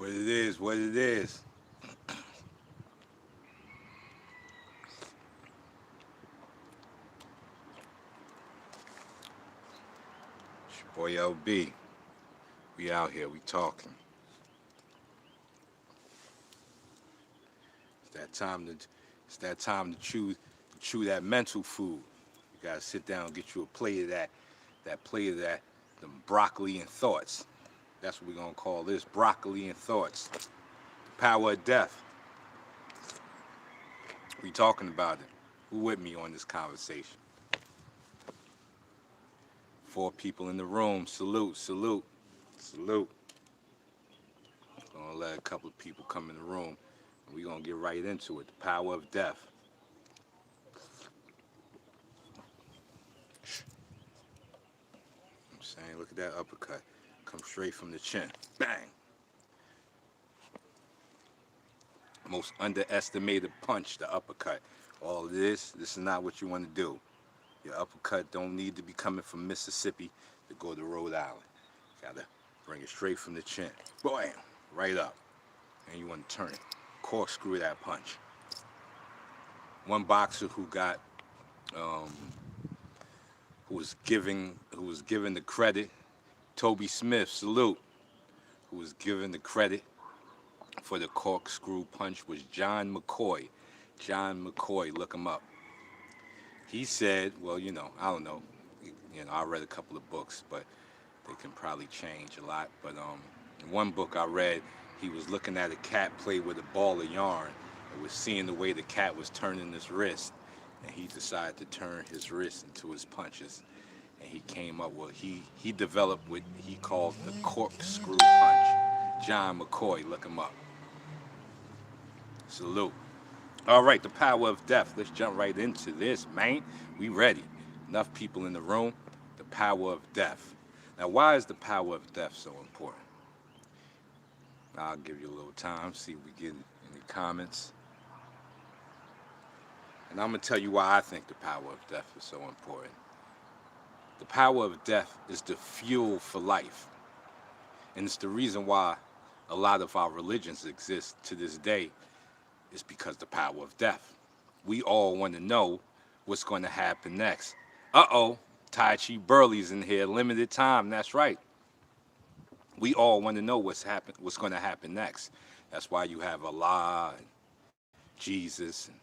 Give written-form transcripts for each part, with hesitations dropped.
What it is, what it is. It's your boy LB. We out here, we talking. It's that time to it's that time to chew that mental food. You gotta sit down and get you a plate of that plate of that, them broccoli and thoughts. That's what we're gonna call this, broccoli and thoughts. Power of death. We talking about it. Who with me on this conversation? Four people in the room. Salute, salute, salute. Gonna let a couple of people come in the room. And we're gonna get right into it. The power of death. I'm saying, look at that uppercut. Come straight from the chin. Bang. Most underestimated punch, the uppercut. All of this is not what you want to do. Your uppercut don't need to be coming from Mississippi to go to Rhode Island. Gotta bring it straight from the chin. Bam. Right up. And you want to turn it. Corkscrew that punch. One boxer who got who was given the credit, Toby Smith, salute, who was given the credit for the corkscrew punch was John McCoy. John McCoy, look him up. He said, well, I don't know. I read a couple of books, but they can probably change a lot. But in one book I read, he was looking at a cat play with a ball of yarn and was seeing the way the cat was turning his wrist. And he decided to turn his wrist into his punches. And he came up with, he developed what he called the corkscrew punch. John McCoy, look him up. Salute. All right, the power of death. Let's jump right into this, man. We ready. Enough people in the room. The power of death. Now, why is the power of death so important? I'll give you a little time, see if we get any comments. And I'm going to tell you why I think the power of death is so important. The power of death is the fuel for life. And it's the reason why a lot of our religions exist to this day is because the power of death. We all want to know what's going to happen next. Uh-oh, Tai Chi Burley's in here, limited time, that's right. We all want to know what's going to happen next. That's why you have Allah and Jesus and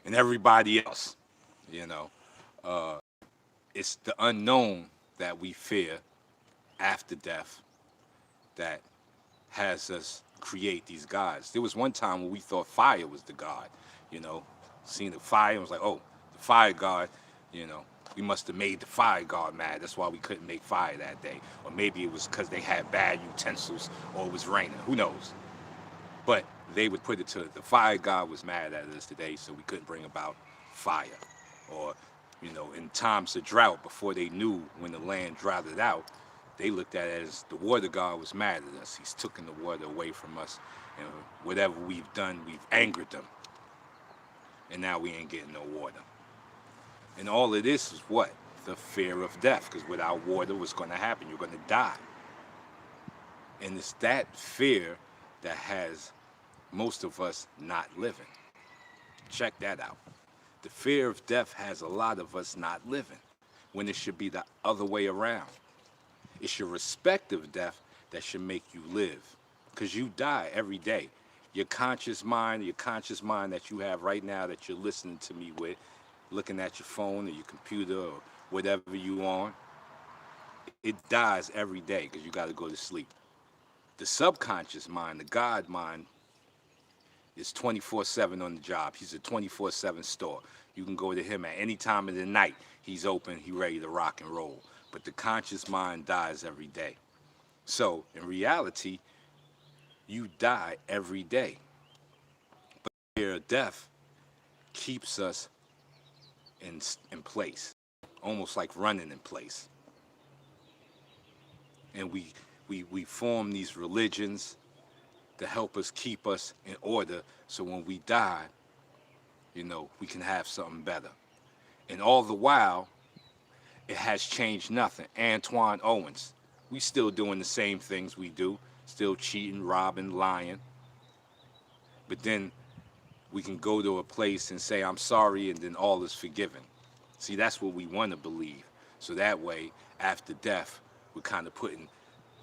and everybody else. You know, it's the unknown that we fear after death that has us create these gods. There was one time when we thought fire was the god. Seeing the fire and was like, oh, the fire god. We must have made the fire god mad. That's why we couldn't make fire that day. Or maybe it was because they had bad utensils or it was raining. Who knows? But they would put it to the fire god was mad at us today, so we couldn't bring about fire. Or, in times of drought, before they knew when the land dried it out, they looked at it as the water god was mad at us. He's taken the water away from us. And whatever we've done, we've angered them. And now we ain't getting no water. And all of this is what? The fear of death. Because without water, what's going to happen? You're going to die. And it's that fear that has most of us not living. Check that out. The fear of death has a lot of us not living, when it should be the other way around. It's your respect of death that should make you live, because you die every day. Your conscious mind that you have right now that you're listening to me with, looking at your phone or your computer or whatever you on, it dies every day because you got to go to sleep. The subconscious mind, the God mind, is 24/7 on the job. He's a 24/7 store. You can go to him at any time of the night. He's open, he's ready to rock and roll. But the conscious mind dies every day. So, in reality, you die every day. But the fear of death keeps us in place, almost like running in place. And we form these religions to help us keep us in order, so when we die, we can have something better. And all the while, It has changed nothing. Antoine Owens, we still doing the same things we do, still cheating, robbing, lying. But then we can go to a place and say, I'm sorry, and then all is forgiven. See, that's what we want to believe. So that way, after death, we're kind of putting,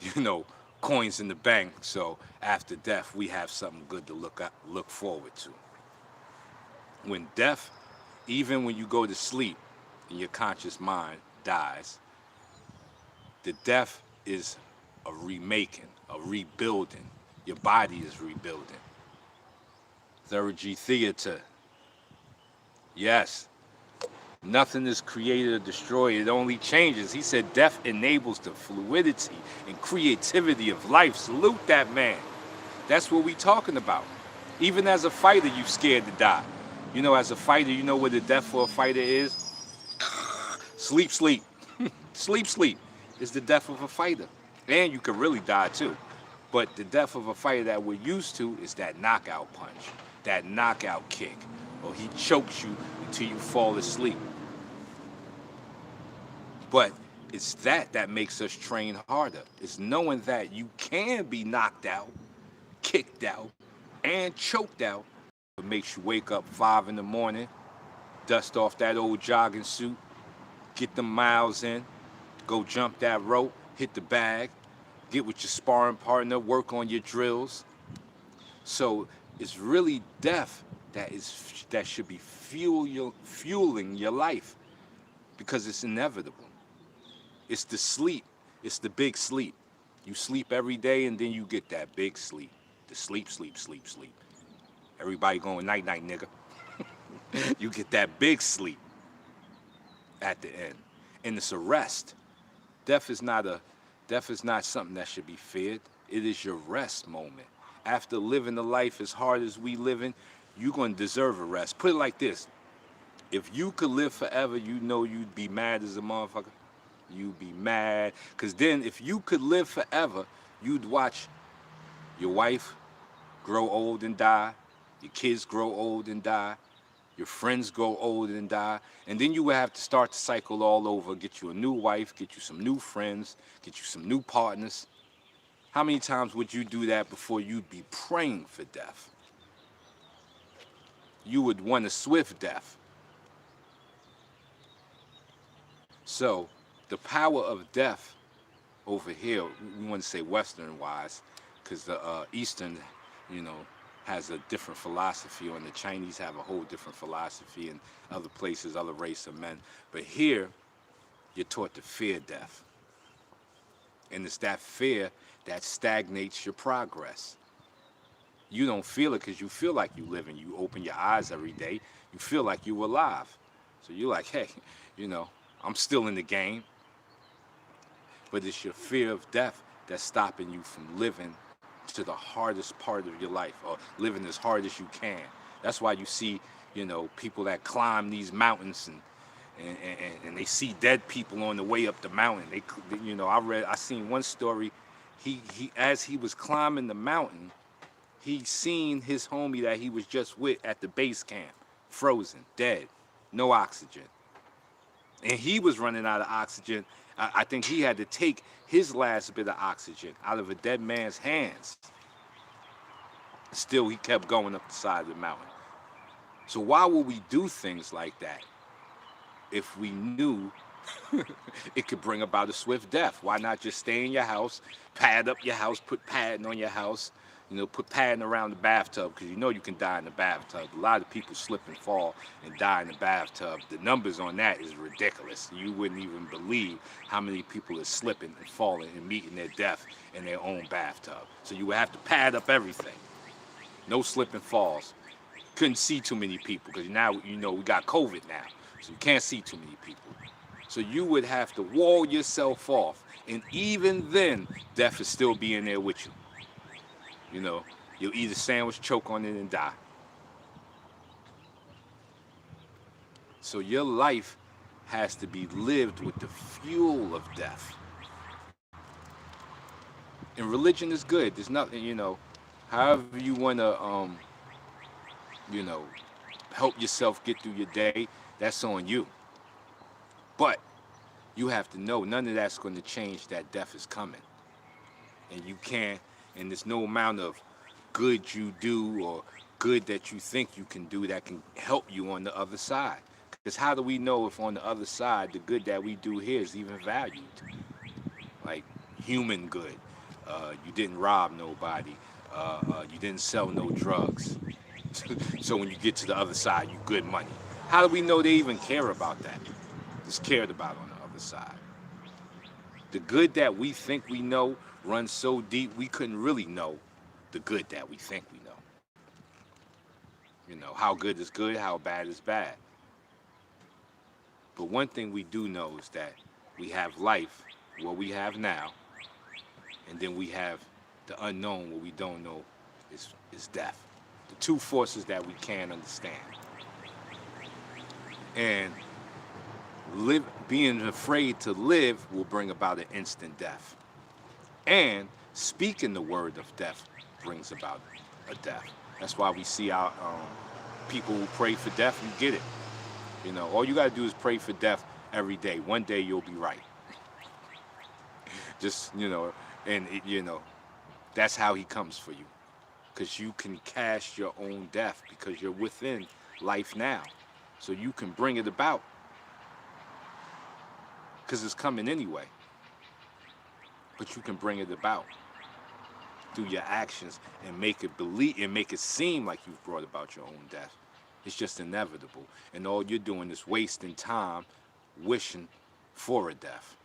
you know, coins in the bank. So after death, we have something good to look forward to. When death, even when you go to sleep and your conscious mind dies, the death is a remaking, a rebuilding. Your body is rebuilding. Third G Theater. Yes. Nothing is created or destroyed. It only changes. He said death enables the fluidity and creativity of life. Salute that man. That's what we talking about. Even as a fighter, you scared to die. You know, as a fighter, you know what the death for a fighter is? Sleep, sleep. Sleep, sleep is the death of a fighter. And you could really die too. But the death of a fighter that we're used to is that knockout punch, that knockout kick, or he chokes you until you fall asleep. But it's that makes us train harder. It's knowing that you can be knocked out, kicked out, and choked out. It makes you wake up 5 in the morning, dust off that old jogging suit, get the miles in, go jump that rope, hit the bag, get with your sparring partner, work on your drills. So it's really death that should be fueling your life, because it's inevitable. It's the sleep. It's the big sleep. You sleep every day and then you get that big sleep. The sleep, sleep, sleep, sleep. Everybody going night, night, nigga. You get that big sleep at the end. And it's a rest. Death is not something that should be feared. It is your rest moment. After living the life as hard as we living, you're going to deserve a rest. Put it like this. If you could live forever, you know you'd be mad as a motherfucker. You'd be mad. Because then if you could live forever, you'd watch your wife grow old and die, your kids grow old and die, your friends grow old and die, and then you would have to start the cycle all over, get you a new wife, get you some new friends, get you some new partners. How many times would you do that before you'd be praying for death? You would want a swift death. So the power of death over here, we want to say Western wise, because the Eastern, you know, has a different philosophy, and the Chinese have a whole different philosophy, and other places, other race of men. But here, you're taught to fear death. And it's that fear that stagnates your progress. You don't feel it because you feel like you living. You open your eyes every day, you feel like you're alive. So you're like, hey, you know, I'm still in the game. But it's your fear of death that's stopping you from living to the hardest part of your life, or living as hard as you can. That's why you see, you know, people that climb these mountains and they see dead people on the way up the mountain. They, you know, I seen one story. He as he was climbing the mountain, he seen his homie that he was just with at the base camp, frozen, dead, no oxygen. And he was running out of oxygen. I think he had to take his last bit of oxygen out of a dead man's hands. Still, he kept going up the side of the mountain. So why would we do things like that if we knew it could bring about a swift death? Why not just stay in your house, pad up your house, put padding on your house, you know, put padding around the bathtub, because you know you can die in the bathtub. A lot of people slip and fall and die in the bathtub. The numbers on that is ridiculous. You wouldn't even believe how many people are slipping and falling and meeting their death in their own bathtub. So you would have to pad up everything. No slip and falls. Couldn't see too many people because now, you know, we got COVID now. So you can't see too many people. So you would have to wall yourself off. And even then, death is still being there with you. You know, you'll eat a sandwich, choke on it, and die. So your life has to be lived with the fuel of death. And religion is good. There's nothing, you know, however you want to, you know, help yourself get through your day, that's on you. But you have to know none of that's going to change that death is coming. And you can't, and there's no amount of good you do or good that you think you can do that can help you on the other side. Because how do we know if on the other side the good that we do here is even valued? Like human good. You didn't rob nobody. You didn't sell no drugs. So when you get to the other side, you good money. How do we know they even care about that? It's cared about on the other side. The good that we think we know runs so deep we couldn't really know the good that we think we know. You know, how good is good, how bad is bad. But one thing we do know is that we have life, what we have now, and then we have the unknown, what we don't know is death. The two forces that we can't understand. And being afraid to live will bring about an instant death. And speaking the word of death brings about a death. That's why we see our people who pray for death, you get it. You know, all you got to do is pray for death every day. One day you'll be right. Just, you know, and, you know, that's how he comes for you. Because you can cast your own death because you're within life now. So you can bring it about. Because it's coming anyway. But you can bring it about through your actions and make it believe and make it seem like you've brought about your own death. It's just inevitable. And all you're doing is wasting time wishing for a death.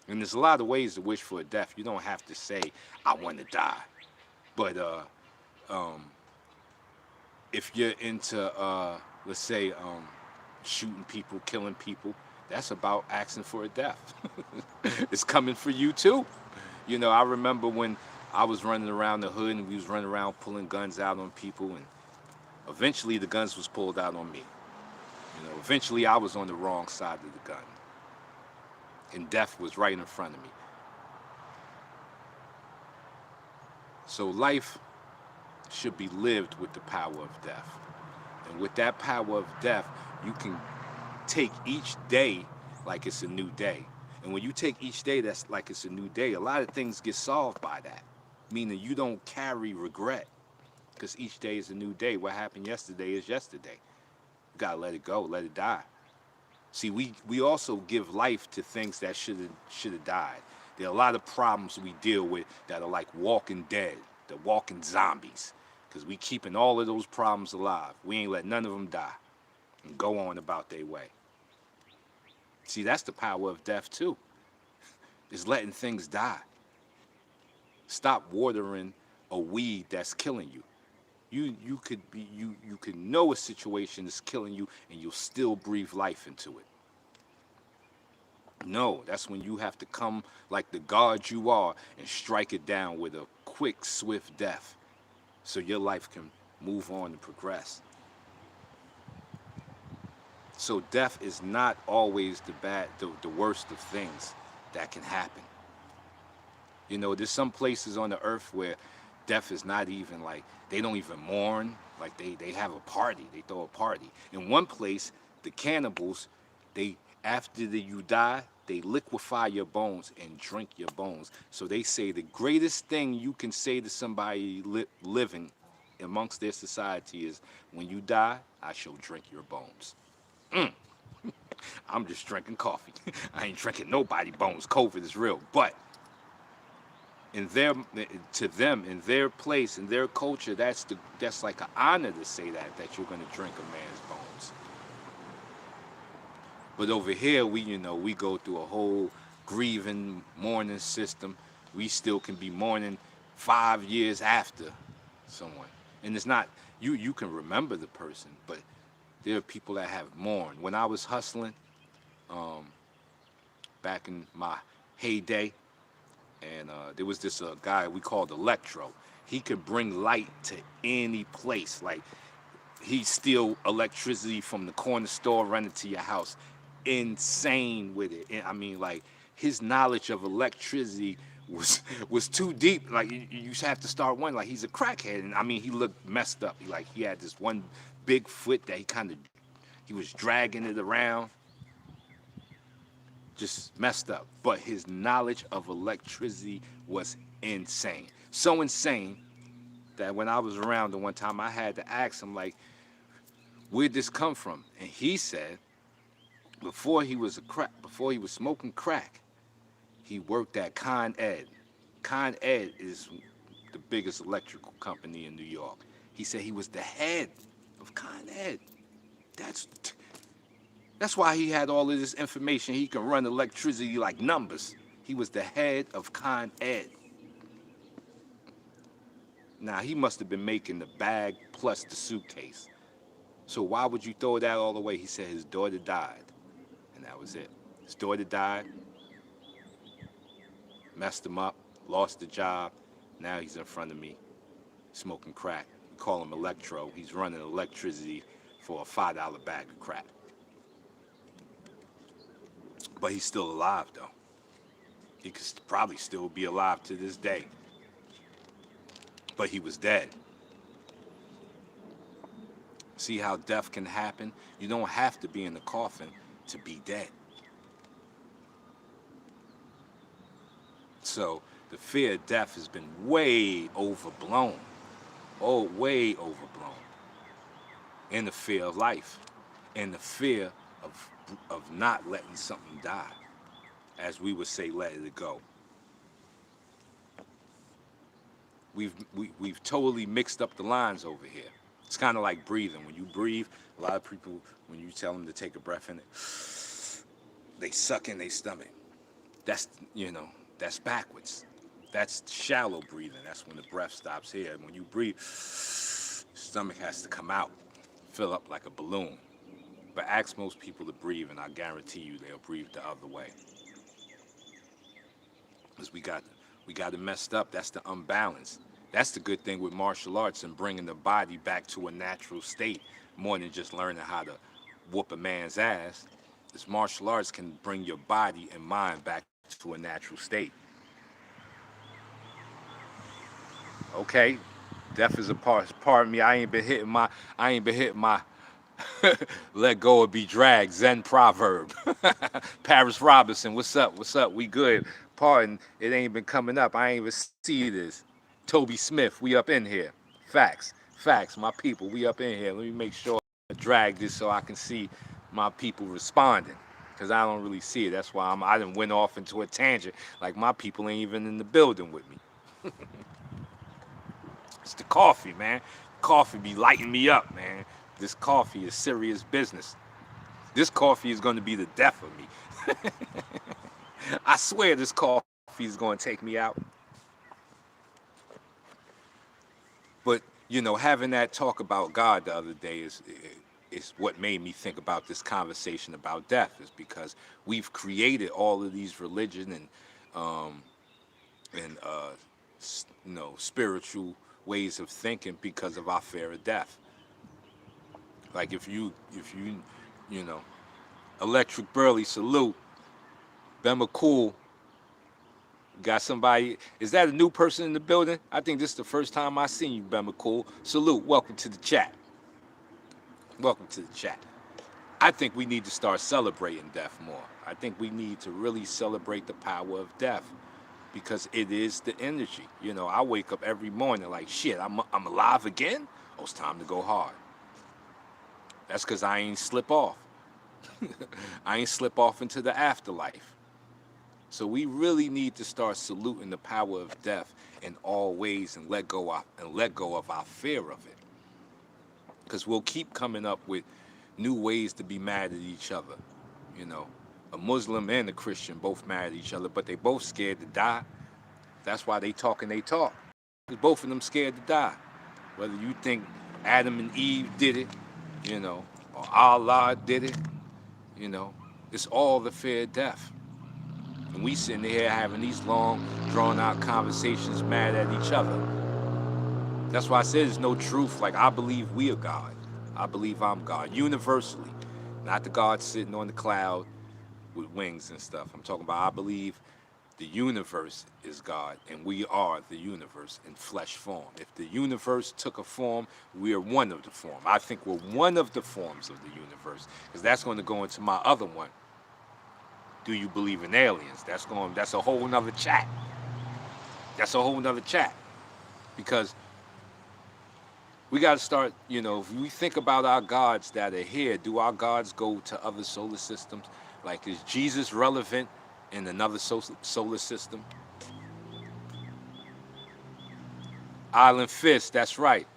And there's a lot of ways to wish for a death. You don't have to say, I want to die. But if you're into, let's say, shooting people, killing people, that's about asking for a death. It's coming for you too. You know, I remember when I was running around the hood and we was running around pulling guns out on people, and eventually the guns was pulled out on me. You know, eventually I was on the wrong side of the gun. And death was right in front of me. So life should be lived with the power of death. And with that power of death, you can take each day like it's a new day. And when you take each day that's like it's a new day, a lot of things get solved by that. Meaning you don't carry regret. Because each day is a new day. What happened yesterday is yesterday. You gotta let it go, let it die. See, we also give life to things that should have died. There are a lot of problems we deal with that are like walking dead, the walking zombies. Because we keeping all of those problems alive. We ain't let none of them die and go on about their way. See, that's the power of death too. Is letting things die. Stop watering a weed that's killing you. You could know a situation is killing you and you'll still breathe life into it. No, that's when you have to come like the God you are and strike it down with a quick, swift death so your life can move on and progress. So death is not always the worst of things that can happen. You know, there's some places on the earth where death is not even like, they don't even mourn. Like they have a party, they throw a party. In one place, the cannibals, after you die, they liquefy your bones and drink your bones. So they say the greatest thing you can say to somebody living amongst their society is, when you die, I shall drink your bones. I'm just drinking coffee. I ain't drinking nobody bones. COVID is real. But to them, in their place, in their culture, that's like an honor to say that you're going to drink a man's bones. But over here, we go through a whole grieving, mourning system. We still can be mourning 5 years after someone. And it's not, you can remember the person, but there are people that have mourned. When I was hustling, back in my heyday, and there was this guy we called Electro. He could bring light to any place. Like, he'd steal electricity from the corner store, run it to your house. Insane with it. And, I mean, like, his knowledge of electricity was too deep. Like, you have to start wondering, like, he's a crackhead. And I mean, he looked messed up. He had this one big foot that he was dragging it around. just messed up. But his knowledge of electricity was insane. So insane that when I was around the one time, I had to ask him, like, where'd this come from? And he said, before he was smoking crack, he worked at Con Ed. Con Ed is the biggest electrical company in New York. He said he was the head of Con Ed. That's that's why he had all of this information. He can run electricity like numbers. He was the head of Con Ed. Now, he must have been making the bag plus the suitcase. So why would you throw that all away? He said his daughter died, and that was it. His daughter died, messed him up, lost the job. Now he's in front of me, smoking crack. We call him Electro. He's running electricity for a $5 bag of crack. But he's still alive, though. He could probably still be alive to this day. But he was dead. See how death can happen? You don't have to be in the coffin to be dead. So the fear of death has been way overblown. Oh, way overblown. And the fear of life. And the fear of not letting something die. As we would say, let it go. We've totally mixed up the lines over here. It's kind of like breathing. When you breathe, a lot of people, when you tell them to take a breath in, they suck in their stomach. That's, that's backwards. That's shallow breathing. That's when the breath stops here. And when you breathe, stomach has to come out, fill up like a balloon. But ask most people to breathe, and I guarantee you they'll breathe the other way. Because we got it messed up. That's the unbalance. That's the good thing with martial arts and bringing the body back to a natural state, more than just learning how to whoop a man's ass. This martial arts can bring your body and mind back to a natural state. Okay, death is a part of me. I ain't been hitting my let go or be dragged Zen proverb. Paris Robinson, what's up, we good. Pardon, it ain't been coming up. I ain't even see this. Toby Smith, we up in here. Facts, my people, we up in here. Let me make sure I drag this so I can see my people responding, because I don't really see it. That's why I done went off into a tangent, like my people ain't even in the building with me. It's the coffee, man. Coffee be lighting me up, man. This coffee is serious business. This coffee is going to be the death of me. I swear this coffee is going to take me out. But, having that talk about God the other day is what made me think about this conversation about death, is because we've created all of these religion and spiritual ways of thinking because of our fear of death. Like if you Electric Burley, salute. Ben McCool, got somebody. Is that a new person in the building? I think this is the first time I seen you, Ben McCool. Salute. Welcome to the chat. Welcome to the chat. I think we need to start celebrating death more. I think we need to really celebrate the power of death, because it is the energy. I wake up every morning like, shit, I'm alive again? Oh, it's time to go hard. That's because I ain't slip off. I ain't slip off into the afterlife. So we really need to start saluting the power of death in all ways and let go of our fear of it. Because we'll keep coming up with new ways to be mad at each other. A Muslim and a Christian both mad at each other, but they both scared to die. That's why they talk and they talk. Because both of them scared to die. Whether you think Adam and Eve did it, or Allah did it, it's all the fear of death. And we sitting here having these long, drawn-out conversations mad at each other. That's why I said there's no truth. Like, I believe we are God. I believe I'm God, universally. Not the God sitting on the cloud with wings and stuff. I'm talking about I believe the universe is God, and we are the universe in flesh form. If the universe took a form, we are one of the form. I think we're one of the forms of the universe, because that's going to go into my other one. do you believe in aliens? That's a whole nother chat. That's a whole nother chat. Because we got to start, if we think about our gods that are here, do our gods go to other solar systems? Like, is Jesus relevant in another solar system? Island Fist, that's right.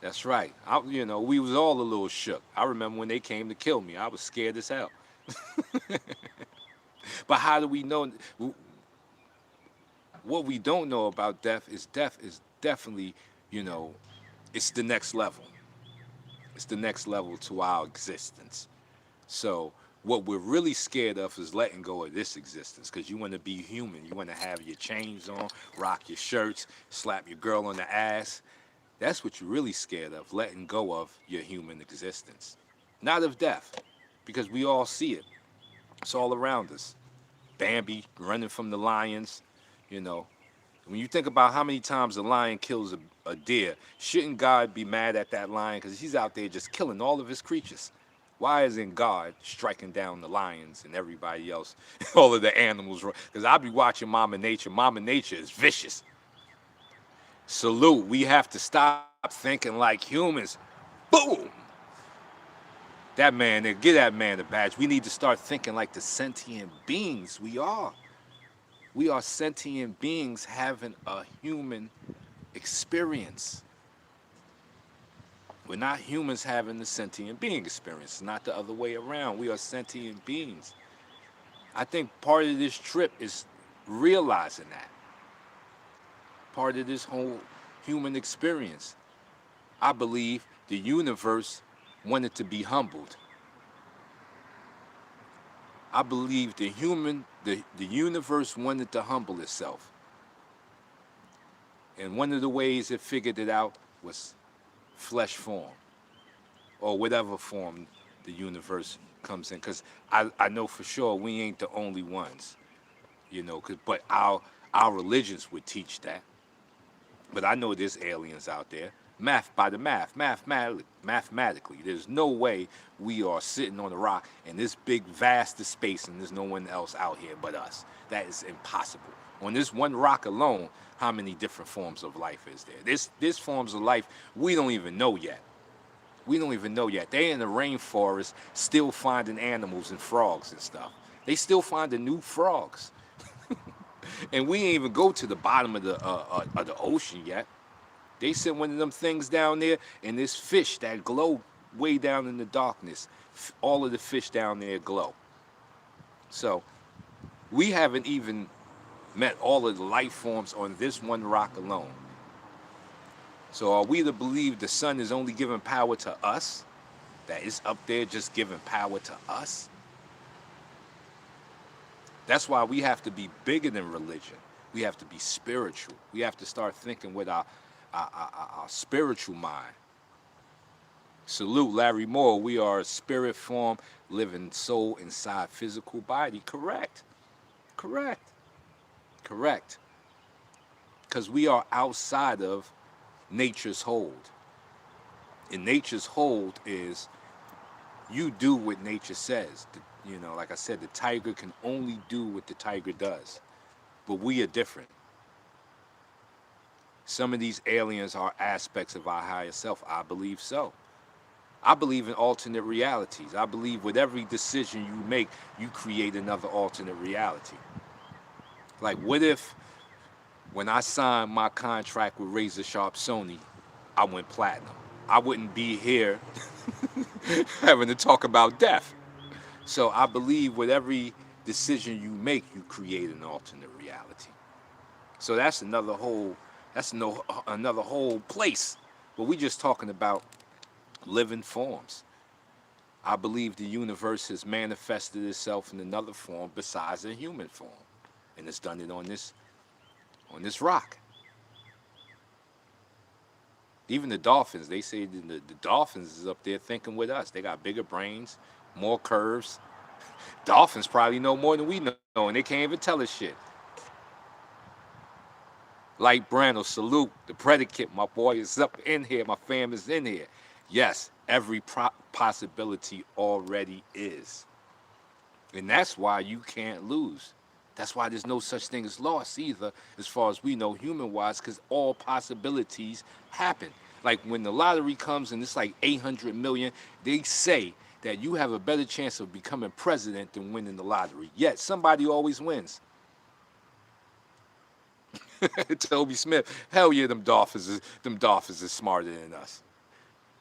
That's right. We was all a little shook. I remember when they came to kill me. I was scared as hell. But how do we know? What we don't know about death is definitely, you know, it's the next level. It's the next level to our existence. So what we're really scared of is letting go of this existence, because you want to be human. You want to have your chains on, rock your shirts, slap your girl on the ass. That's what you're really scared of, letting go of your human existence. Not of death, because we all see it. It's all around us. Bambi running from the lions, you know. When you think about how many times a lion kills a deer, shouldn't God be mad at that lion? Because he's out there just killing all of his creatures. Why isn't God striking down the lions and everybody else, all of the animals? Because I be watching Mama Nature. Mama Nature is vicious. Salute. We have to stop thinking like humans. Boom. Get that man a badge. We need to start thinking like the sentient beings we are. We are sentient beings having a human experience. We're not humans having the sentient being experience. It's not the other way around. We are sentient beings. I think part of this trip is realizing that. Part of this whole human experience. I believe the universe wanted to be humbled. I believe the universe wanted to humble itself. And one of the ways it figured it out was flesh form, or whatever form the universe comes in. Because I know for sure we ain't the only ones, but our religions would teach that. But I know there's aliens out there. Mathematically, there's no way we are sitting on a rock in this big vast of space and there's no one else out here but us. That is impossible. On this one rock alone, how many different forms of life is there? There's forms of life we don't even know yet. We don't even know yet. They in the rainforest still finding animals and frogs and stuff. They still finding new frogs. And we ain't even go to the bottom of the ocean yet. They sent one of them things down there, and this fish that glow way down in the darkness. All of the fish down there glow. So we haven't even met all of the life forms on this one rock alone. So are we to believe the sun is only giving power to us? That it's up there just giving power to us? That's why we have to be bigger than religion. We have to be spiritual. We have to start thinking with our spiritual mind. Salute Larry Moore. We are a spirit form, living soul inside physical body. Correct. Because we are outside of nature's hold. And nature's hold is you do what nature says. Like I said, the tiger can only do what the tiger does. But we are different. Some of these aliens are aspects of our higher self. I believe so. I believe in alternate realities. I believe with every decision you make, you create another alternate reality. Like, what if when I signed my contract with Razor Sharp Sony, I went platinum? I wouldn't be here having to talk about death. So I believe with every decision you make, you create an alternate reality. So that's another whole place. But we're just talking about living forms. I believe the universe has manifested itself in another form besides a human form. And it's done it on this rock. Even the dolphins, they say the dolphins is up there thinking with us. They got bigger brains, more curves. Dolphins probably know more than we know, and they can't even tell us shit. Light Brando, salute. The predicate, my boy, is up in here. My fam is in here. Yes, every possibility already is. And that's why you can't lose. That's why there's no such thing as loss either, as far as we know, human wise, because all possibilities happen. Like when the lottery comes and it's like 800 million, they say that you have a better chance of becoming president than winning the lottery. Yet somebody always wins. Toby Smith, hell yeah, them dolphins is smarter than us.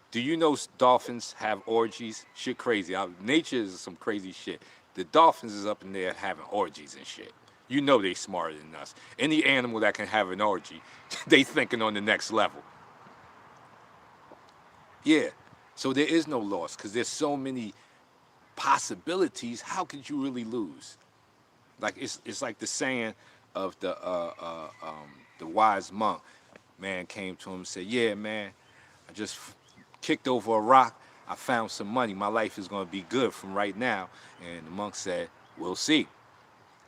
Do you know dolphins have orgies? Shit crazy. Nature is some crazy shit. The dolphins is up in there having orgies and shit. You know they smarter than us. Any animal that can have an orgy, they thinking on the next level. Yeah. So there is no loss because there's so many possibilities. How could you really lose? Like it's like the saying of the wise monk. Man came to him and said, "Yeah, man, I just kicked over a rock. I found some money. My life is going to be good from right now." And the monk said, "We'll see."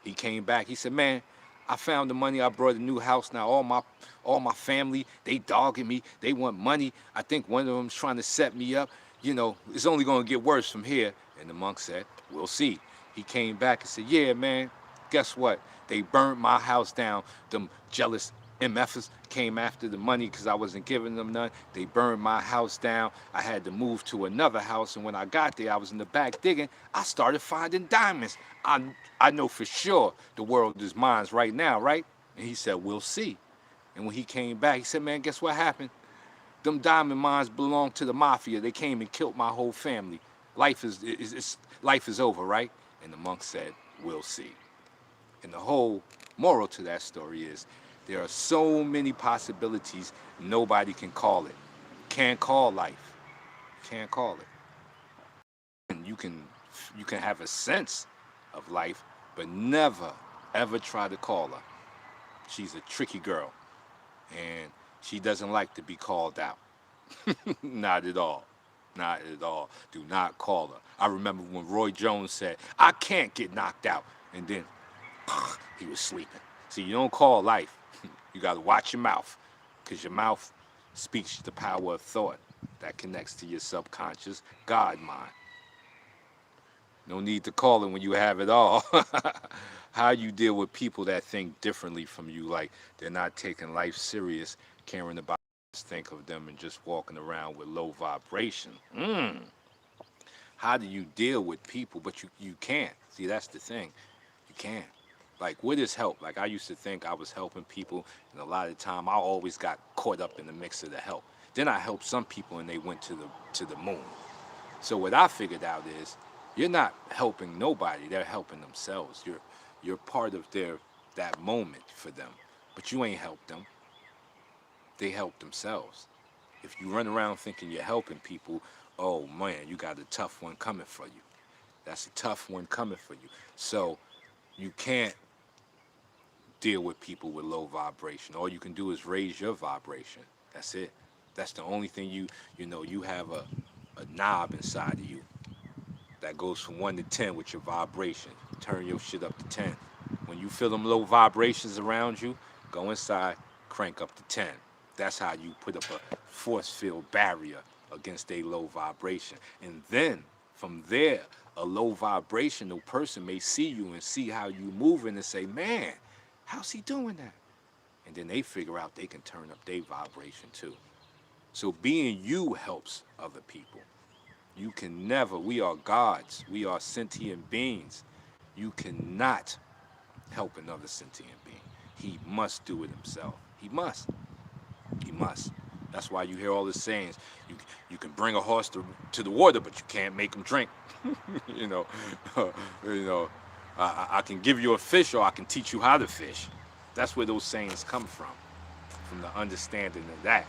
He came back. He said, "Man, I found the money. I brought a new house. Now all my family, they dogging me. They want money. I think one of them's trying to set me up. It's only going to get worse from here." And the monk said, "We'll see." He came back and said, "Yeah, man, guess what? They burnt my house down. Them jealous MFs came after the money because I wasn't giving them none. They burned my house down. I had to move to another house. And when I got there, I was in the back digging. I started finding diamonds. I know for sure the world is mine right now, right?" And he said, "We'll see." And when he came back, he said, "Man, guess what happened? Them diamond mines belong to the mafia. They came and killed my whole family. Life is over, right?" And the monk said, "We'll see." And the whole moral to that story is there are so many possibilities, nobody can call it. Can't call life. Can't call it. And you can have a sense of life, but never ever try to call her. She's a tricky girl, and she doesn't like to be called out. Not at all. Not at all. Do not call her. I remember when Roy Jones said, "I can't get knocked out." And then he was sleeping. See, you don't call life. You got to watch your mouth because your mouth speaks the power of thought that connects to your subconscious God mind. No need to call it when you have it all. How you deal with people that think differently from you, like they're not taking life serious, caring about think of them and just walking around with low vibration. How do you deal with people? But you can't. See, that's the thing. You can't. Like, what is help? Like, I used to think I was helping people, and a lot of the time I always got caught up in the mix of the help. Then I helped some people, and they went to the moon. So what I figured out is, you're not helping nobody; they're helping themselves. You're part of that moment for them, but you ain't helped them. They help themselves. If you run around thinking you're helping people, oh man, you got a tough one coming for you. That's a tough one coming for you. So you can't deal with people with low vibration. All you can do is raise your vibration. That's it. That's the only thing you have a knob inside of you that goes from 1 to 10 with your vibration. Turn your shit up to 10. When you feel them low vibrations around you, go inside, crank up to 10. That's how you put up a force field barrier against a low vibration. And then from there, a low vibrational person may see you and see how you moving and say, "Man, how's he doing that?" And then they figure out they can turn up their vibration too. So being you helps other people. You can never, we are gods, we are sentient beings. You cannot help another sentient being. He must do it himself. He must. He must. That's why you hear all the sayings. You can bring a horse to the water, but you can't make him drink. you know, you know. I can give you a fish, or I can teach you how to fish. That's where those sayings come from the understanding of that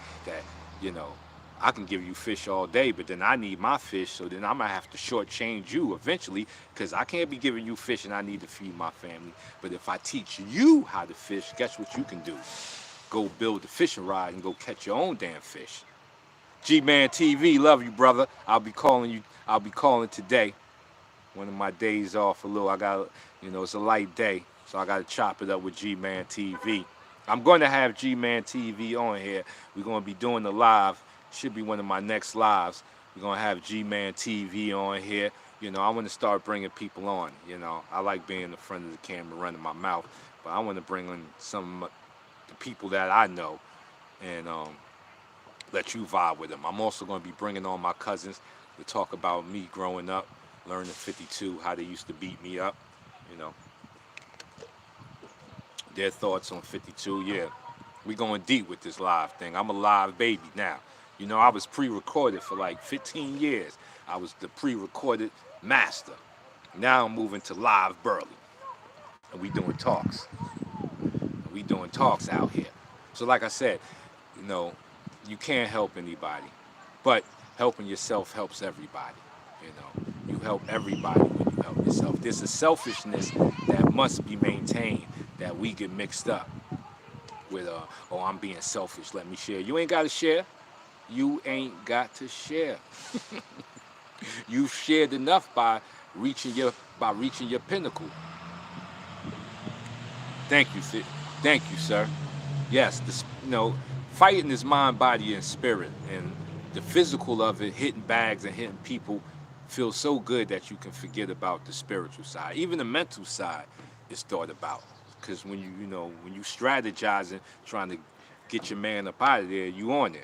you know, I can give you fish all day, but then I need my fish, so then I'm gonna have to shortchange you eventually, because I can't be giving you fish and I need to feed my family. But if I teach you how to fish, guess what you can do? Go build a fishing rod and go catch your own damn fish. G-Man TV, love you, brother. I'll be calling you. I'll be calling today. One of my days off a little. It's a light day, so I got to chop it up with G-Man TV. I'm going to have G-Man TV on here. We're going to be doing the live. Should be one of my next lives. We're going to have G-Man TV on here. You know, I want to start bringing people on. You know, I like being in the front of the camera, running my mouth, but I want to bring on some of the people that I know and let you vibe with them. I'm also going to be bringing on my cousins to talk about me growing up, learning 52, how they used to beat me up. You know, their thoughts on 52. Yeah, we going deep with this live thing. I'm a live baby now. You know, I was pre-recorded for like 15 years. I was the pre-recorded master. Now I'm moving to live Burley, and we doing talks. And we doing talks out here. So like I said, you know, you can't help anybody, but helping yourself helps everybody. You know, you help everybody when you help yourself. There's a selfishness that must be maintained that we get mixed up with, oh, I'm being selfish, let me share. You ain't got to share. You ain't got to share. You've shared enough by reaching your pinnacle. Thank you, thank you, sir. Yes, this, you know, fighting is mind, body, and spirit, and the physical of it, hitting bags and hitting people, feels so good that you can forget about the spiritual side. Even the mental side is thought about, because when you know when you strategizing, trying to get your man up out of there, you on there.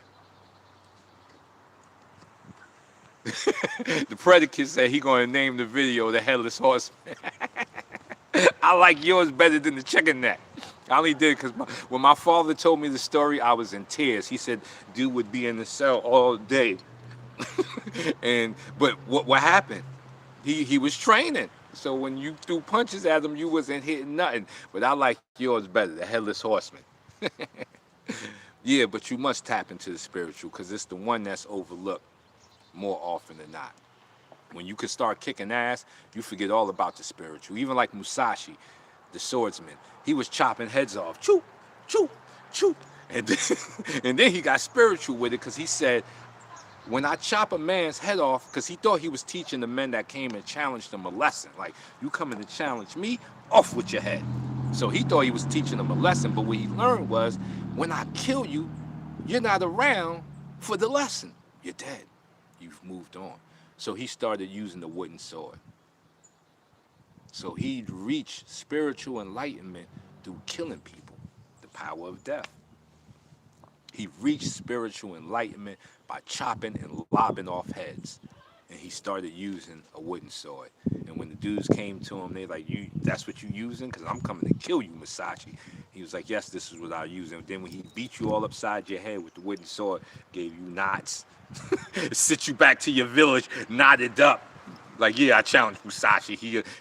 The predicate said he gonna name the video the Headless Horseman. I like yours better than the chicken neck. I only did because when my father told me the story, I was in tears. He said, dude would be in the cell all day. But what happened? He was training. So when you threw punches at him, you wasn't hitting nothing. But I like yours better, the Headless Horseman. Yeah, but you must tap into the spiritual because it's the one that's overlooked more often than not. When you can start kicking ass, you forget all about the spiritual. Even like Musashi, the swordsman, he was chopping heads off, choo, choo, choo, and then he got spiritual with it because he said, when I chop a man's head off, because he thought he was teaching the men that came and challenged him a lesson. Like, you coming to challenge me, off with your head. So he thought he was teaching them a lesson, but what he learned was, when I kill you, you're not around for the lesson. You're dead. You've moved on. So he started using the wooden sword. So he reached spiritual enlightenment through killing people, the power of death. He reached spiritual enlightenment by chopping and lobbing off heads. And he started using a wooden sword. And when the dudes came to him, they like, "You, that's what you using? Because I'm coming to kill you, Musashi." He was like, "Yes, this is what I use." And then when he beat you all upside your head with the wooden sword, gave you knots, sit you back to your village, knotted up. Like, yeah, I challenged Musashi.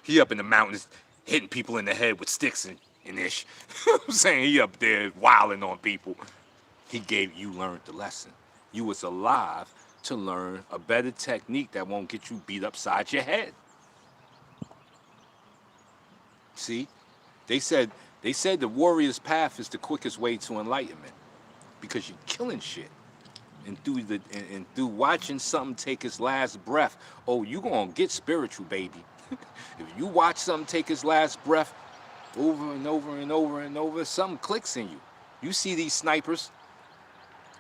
He up in the mountains hitting people in the head with sticks and ish. I'm saying he up there wilding on people. You learned the lesson. You was alive to learn a better technique that won't get you beat upside your head. See, they said the warrior's path is the quickest way to enlightenment because you're killing shit. And through watching something take its last breath, oh, you gonna get spiritual, baby. If you watch something take its last breath over and over and over and over, something clicks in you. You see these snipers.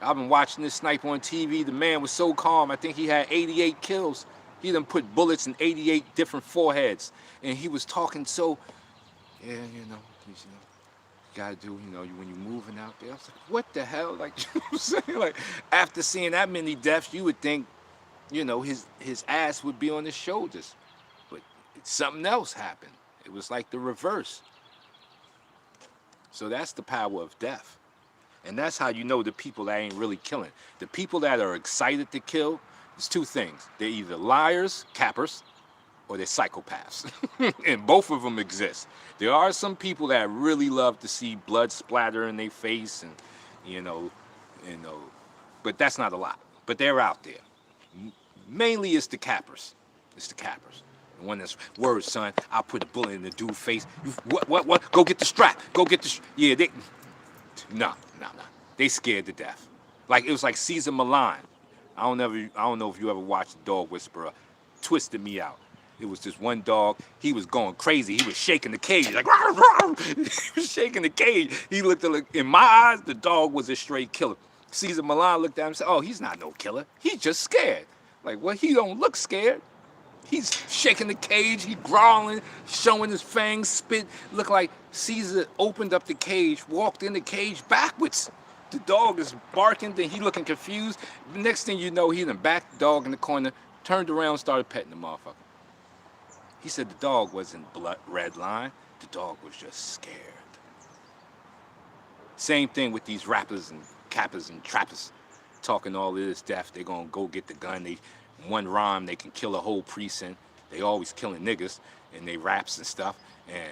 I've been watching this sniper on TV. The man was so calm. I think he had 88 kills. He done put bullets in 88 different foreheads. And he was talking so, yeah, you know, gotta do, when you're moving out there. I was like, what the hell? Like, you know what I'm saying? Like, after seeing that many deaths, you would think, his ass would be on his shoulders. But something else happened. It was like the reverse. So that's the power of death. And that's how you know the people that ain't really killing. The people that are excited to kill, there's two things. They're either liars, cappers, or they're psychopaths. And both of them exist. There are some people that really love to see blood splatter in their face and, but that's not a lot. But they're out there. Mainly it's the cappers. It's the cappers. The one that's, word, son, I'll put a bullet in the dude's face. You, what? Go get the strap. Go get the, yeah, they, no. They scared to death. Like, it was like Caesar Milan. I don't know if you ever watched The Dog Whisperer. Twisted me out. It was this one dog. He was going crazy. He was shaking the cage. Like, rah, rah. He was shaking the cage. He looked at, like, in my eyes, the dog was a straight killer. Caesar Milan looked at him and said, oh, he's not no killer. He's just scared. Like, well, he don't look scared. He's shaking the cage, he growling, showing his fangs, spit. Look like Caesar opened up the cage, walked in the cage backwards. The dog is barking, then he looking confused. The next thing you know, he done backed the dog in the corner, turned around, and started petting the motherfucker. He said the dog wasn't blood red line, the dog was just scared. Same thing with these rappers and cappers and trappers talking all of this death. They gonna go get the gun. They one rhyme they can kill a whole precinct. They always killing niggas and they raps and stuff. And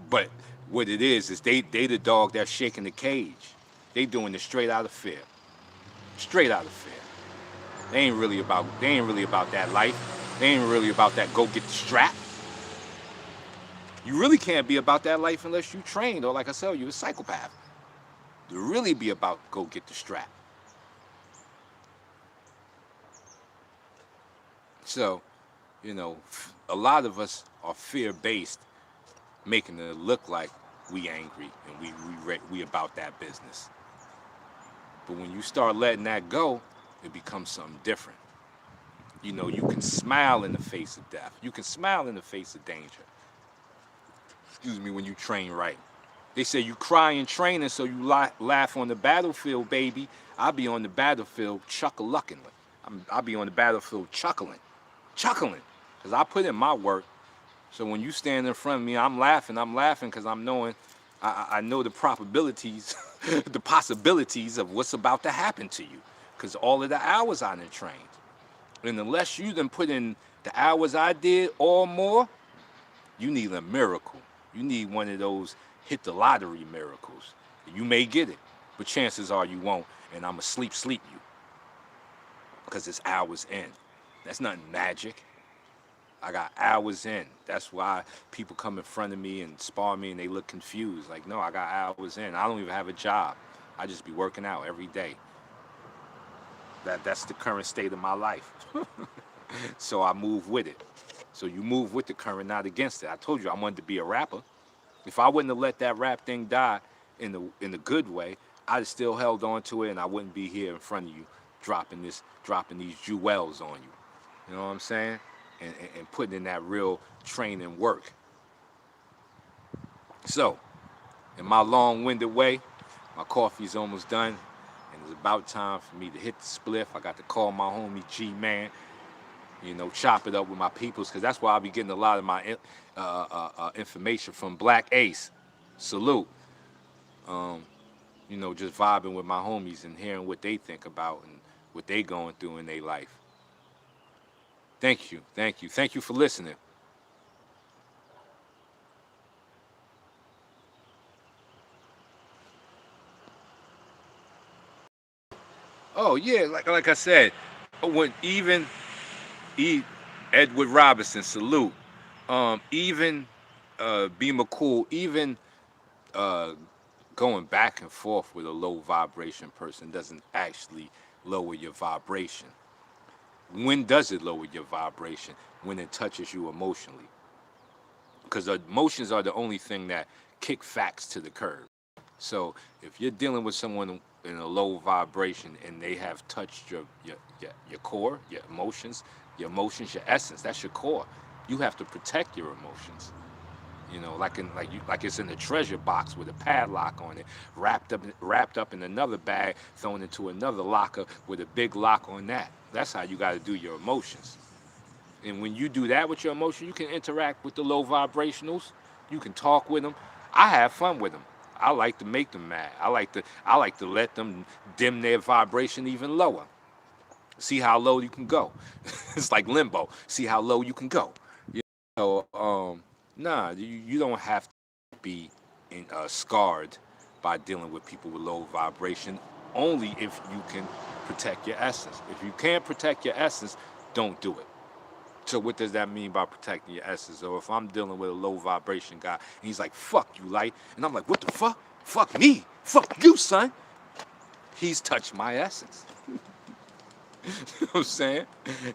but what it is they the dog that's shaking the cage. They doing it straight out of fear. Straight out of fear. They ain't really about that life. They ain't really about that go get the strap. You really can't be about that life unless you trained, or like I said, you're a psychopath. To really be about go get the strap. So, you know, a lot of us are fear-based, making it look like we angry and we about that business. But when you start letting that go, it becomes something different. You know, you can smile in the face of death. You can smile in the face of danger. Excuse me, when you train right. They say you cry in training, so you laugh on the battlefield, baby. I'll be on the battlefield chuckle-lucking. I'll be on the battlefield chuckling. Because I put in my work. So when you stand in front of me, I'm laughing because I'm knowing, I know the probabilities, the possibilities of what's about to happen to you. Because all of the hours I done trained. And unless you done put in the hours I did or more, you need a miracle. You need one of those hit the lottery miracles. You may get it, but chances are you won't, and I'ma sleep you. Because it's hours in. That's not magic. I got hours in. That's why people come in front of me and spar me and they look confused. Like, no, I got hours in. I don't even have a job. I just be working out every day. That's the current state of my life. So I move with it. So you move with the current, not against it. I told you I wanted to be a rapper. If I wouldn't have let that rap thing die in the good way, I'd have still held on to it, and I wouldn't be here in front of you dropping these jewels on you. You know what I'm saying? And putting in that real training work. So, in my long-winded way, my coffee's almost done, and it's about time for me to hit the spliff. I got to call my homie G-Man. You know, chop it up with my peoples, because that's why I'll be getting a lot of my information from Black Ace. Salute. You know, just vibing with my homies and hearing what they think about and what they going through in their life. Thank you for listening. Oh yeah, like I said, when even Edward Robinson, salute. Even B. McCool, even going back and forth with a low vibration person doesn't actually lower your vibration. When does it lower your vibration? When it touches you emotionally. Because emotions are the only thing that kick facts to the curb. So if you're dealing with someone in a low vibration and they have touched your core, your emotions, your essence, that's your core. You have to protect your emotions. You know, like it's in a treasure box with a padlock on it, wrapped up in another bag, thrown into another locker with a big lock on that. That's how you got to do your emotions. And when you do that with your emotion, you can interact with the low vibrationals. You can talk with them. I have fun with them. I like to make them mad. I like to let them dim their vibration even lower. See how low you can go. It's like limbo. See how low you can go. You know, nah, you don't have to be scarred by dealing with people with low vibration. Only if you can protect your essence. If you can't protect your essence, don't do it. So what does that mean by protecting your essence? So if I'm dealing with a low vibration guy, and he's like, fuck you, light, and I'm like, what the fuck? Fuck me. Fuck you, son. He's touched my essence. You know what I'm saying?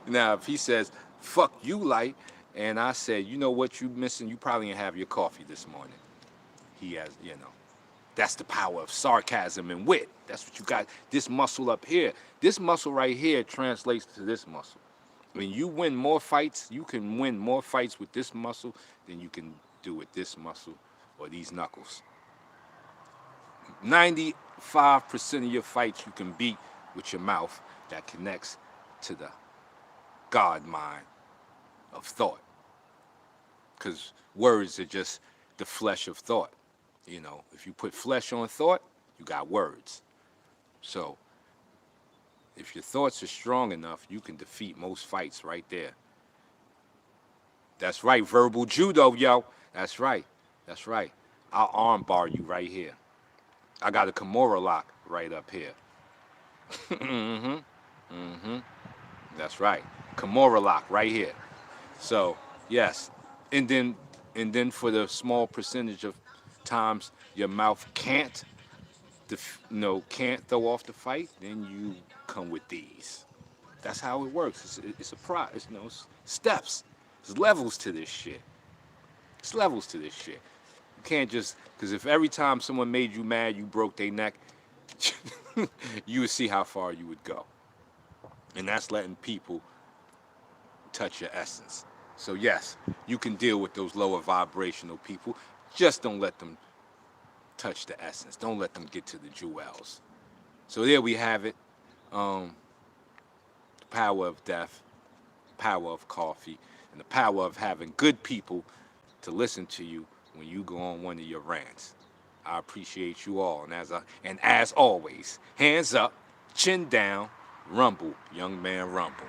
Now, if he says, fuck you, light, and I said, you know what you missing? You probably didn't have your coffee this morning. He has, you know. That's the power of sarcasm and wit. That's what you got. This muscle up here. This muscle right here translates to this muscle. When you win more fights, you can win more fights with this muscle than you can do with this muscle or these knuckles. 95% of your fights you can beat with your mouth that connects to the God mind of thought. Because words are just the flesh of thought. You know, if you put flesh on thought, you got words. So, if your thoughts are strong enough, you can defeat most fights right there. That's right, verbal judo, yo. That's right. That's right. I'll arm bar you right here. I got a Kimura lock right up here. Mm-hmm. Mm-hmm. That's right. Kimura lock right here. So, yes. And then for the small percentage of times your mouth can't can't throw off the fight, then you come with these. That's how it works. It's a process. It's steps. There's levels to this shit. It's levels to this shit. You can't just, because if every time someone made you mad, you broke their neck, you would see how far you would go. And that's letting people touch your essence. So yes, you can deal with those lower vibrational people. Just don't let them touch the essence. Don't let them get to the jewels. So there we have it. The power of death, power of coffee, and the power of having good people to listen to you when you go on one of your rants. I appreciate you all. And as always, hands up, chin down, rumble, young man, rumble.